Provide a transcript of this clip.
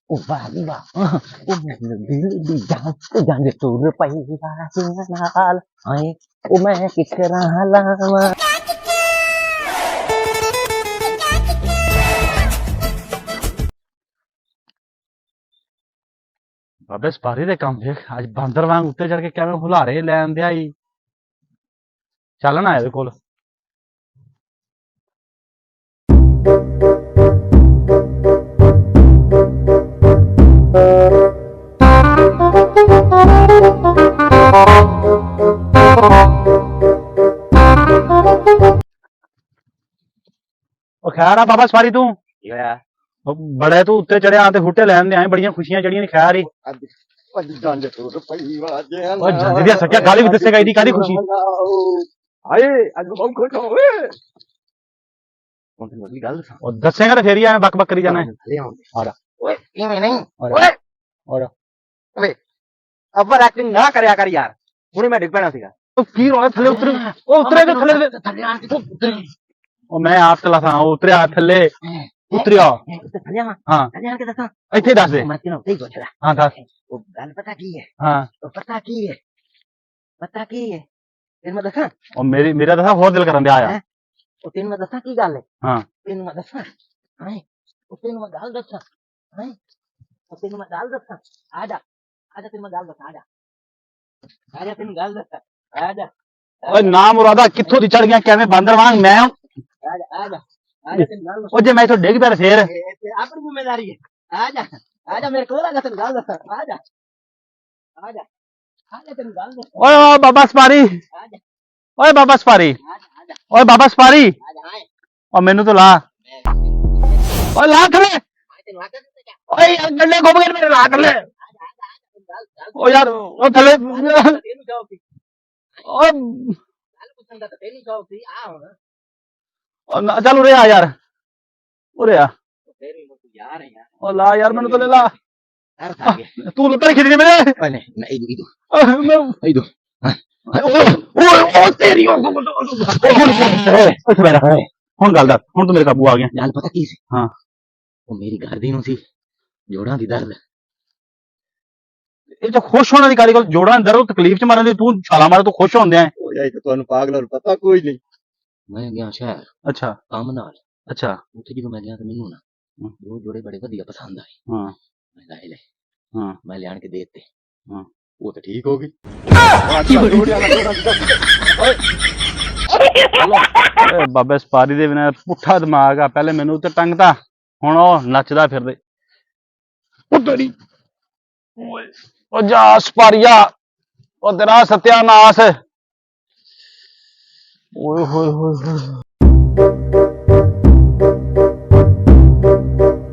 Ủa bà đi bà ủa mẹ đi jangan jangan turupai singanal ay ume kikralama ਬਾਬੇ safari ਦੇ ਕੰਮ ਦੇਖ ਅੱਜ ਬਾਂਦਰ ਵਾਂਗ ਉੱਤੇ ਚੜ ਕੇ ਕਿਵੇਂ ਹੁਲਾਰੇ ਲੈਣ ਦਿਆ ਈ ਚੱਲ ਨਾ ਇਹਦੇ ਕੋਲ ਉਹ ਖੈਰ ਆ ਬਾਬਾ ਸਪਾਰੀ ਤੂੰ ਉਹ ਬੜੇ ਤੂੰ ਉੱਤੇ ਚੜਿਆ ਤੇ ਫੁੱਟੇ ਲੈਣ ਦੇ ਆਏ ਬੜੀਆਂ ਖੁਸ਼ੀਆਂ ਚੜੀਆਂ ਨੇ ਖੈਰ ਹੀ ਉਹ ਜੰਜ ਦੀਆਂ ਸੱਚਾ ਗਾਲੀ ਵੀ ਦੱਸੇਗਾ ਇਹਦੀ ਕਾਹਦੀ ਖੁਸ਼ੀ ਉਹ ਦੱਸੇਗਾ ਤੇ ਫੇਰ ਹੀ ਐਵੇਂ ਬੱਕ ਬੱਕ ਕਰੀ ਜਾਣਾ अबर एक्टिंग ना करया कर यार हुणे मैं डिग पैना सीगा ਉਹ ਕੀ ਰੋਣਾ ਥੱਲੇ ਉਤਰ ਉਹ ਉਤਰੇ ਤੇ ਥੱਲੇ ਉਹ ਮੈਂ ਆਪ ਚਲਾ ਥਾ ਉਹ ਉਤਰਿਆ ਥੱਲੇ ਉਤਰਿਆ ਹਾਂ ਇੱਥੇ ਦੱਸ ਦੇ ਹਾਂ ਦੱਸ वो गल पता की है ਹਾਂ पता की है तेन मैं दसा ਉਹ ਮੇਰਾ ਤਾਂ ਹੋਰ ਦਿਲ ਕਰਨ ਦਿਆ ਆ ਉਹ ਤੈਨੂੰ ਮੈਂ ਦੱਸਾਂ ਕੀ ਗੱਲ ਹੈ ਹਾਂ ਤੈਨੂੰ ਮੈਂ ਦੱਸਾਂ ਹਾਂ ਉਹ ਤੈਨੂੰ ਮੈਂ ਗੱਲ ਦੱਸਾਂ ਹਾਂ ਉਹ ਤੈਨੂੰ ਮੈਂ ਗੱਲ ਦੱਸਾਂ ਆ ਜਾ ਤੈਨੂੰ ਮੈਂ ਗੱਲ ਦੱਸਾਂ ਆ ਜਾ ਤੈਨੂੰ ਗੱਲ ਦੱਸਾਂ ਆ ਜਾ ਓਏ ਨਾ ਮੁਰਾਦਾ ਕਿੱਥੋਂ ਦੀ ਚੜ ਗਿਆ ਕਿਵੇਂ ਬਾਂਦਰ ਵਾਂਗ ਮੈਂ ਆ ਜਾ ਤੈਨੂੰ ਗੱਲ ਉਹ ਜੇ ਮੈਂ ਇੱਥੋਂ ਡਿੱਗ ਪਿਆ ਤਾਂ ਫੇਰ ਆਪਣੀ ਜ਼ਿੰਮੇਵਾਰੀ ਹੈ ਆ ਜਾ ਮੇਰੇ ਕੋਲ ਆ ਜਾ ਤੈਨੂੰ ਗੱਲ ਦੱਸਾਂ ਆ ਜਾ ਤੈਨੂੰ ਗੱਲ ਦੱਸਾਂ ਓਏ ਓ ਬਾਬਾ ਸਪਾਰੀ ਓਏ ਬਾਬਾ ਸਪਾਰੀ ਓਏ ਬਾਬਾ ਸਪਾਰੀ ਓ ਮੈਨੂੰ ਤਾਂ ਲਾ ਓਏ ਲਾ ਥੱਲੇ ਓਏ ਯਾਰ ਗੱਲੇ ਘੁੰਮ ਗਏ ਮੇਰੇ ਲਾ ਥੱਲੇ ਓ ਯਾਰ ਉਹ ਥੱਲੇ ਓਏ ਨਾ ਚੱਲ ਉਰੇ ਆ ਯਾਰ ਉਰੇ ਆ ਓ ਲਾ ਯਾਰ ਮੈਨੂੰ ਤਾਂ ਲਾ ਤੂੰ ਲੱਤਾਂ ਖਿੱਚਦੀ ਮੇਰੇ ਹੁਣ ਗੱਲ ਦੱਸ ਹੁਣ ਤੂੰ ਮੇਰੇ ਕਾਬੂ ਆ ਗਿਆ ਗੱਲ ਪਤਾ ਕੀ ਸੀ ਹਾਂ ਉਹ ਮੇਰੀ ਘਰ ਦੀ ਨੂੰ ਸੀ ਜੋੜਾਂ ਦੀ ਦਰਦ ਇਹ ਤਾਂ ਖੁਸ਼ ਹੋਣ ਦੀ ਗੱਲ ਕੋਲ ਜੋੜਾਂ ਅੰਦਰ ਉਹ ਤਕਲੀਫ ਚ ਮਾਰਨ ਦੀ ਤੂੰ ਛਾਲਾ ਮਾਰ ਤੂੰ ਖੁਸ਼ ਹੁੰਦਿਆ ਤੁਹਾਨੂੰ ਪਾਗਲਾਂ ਨੂੰ ਪਤਾ ਕੋਈ ਨਹੀਂ ਮੈਂ ਗਿਆ ਸ਼ਹਿਰ ਅੱਛਾ ਕੰਮ ਨਾਲ ਅੱਛਾ ਉੱਥੇ ਜਦੋਂ ਮੈਂ ਗਿਆ ਤੇ ਮੈਨੂੰ ਨਾ ਦੋ ਜੋੜੇ ਬੜੇ ਵਧੀਆ ਪਸੰਦ ਆਏ ਹਾਂ ਮੈਂ ਲੈ ਲੈ ਹਾਂ ਮੈਂ ਲਿਆਣ ਕੇ ਦੇ ਦਿੱਤੇ ਹਾਂ ਉਹ ਤਾਂ ਠੀਕ ਹੋ ਗਈ ਬਾਬੇ ਸਪਾਰੀ ਦੇ ਬਿਨਾਂ ਪੁੱਠਾ ਦਿਮਾਗ ਆ ਪਹਿਲੇ ਮੈਨੂੰ ਉੱਤੇ ਟੰਗਤਾ ਹੁਣ ਉਹ ਨੱਚਦਾ ਫਿਰਦੇ ਉਤਰੀ ਉਹ ਜਾ ਸਪਾਰੀਆ ਉਹ ਤੇਰਾ ਸਤਿਆਨਾਸ਼ ਓਏ ਹੋਏ ਹੋਏ ਹੋਏ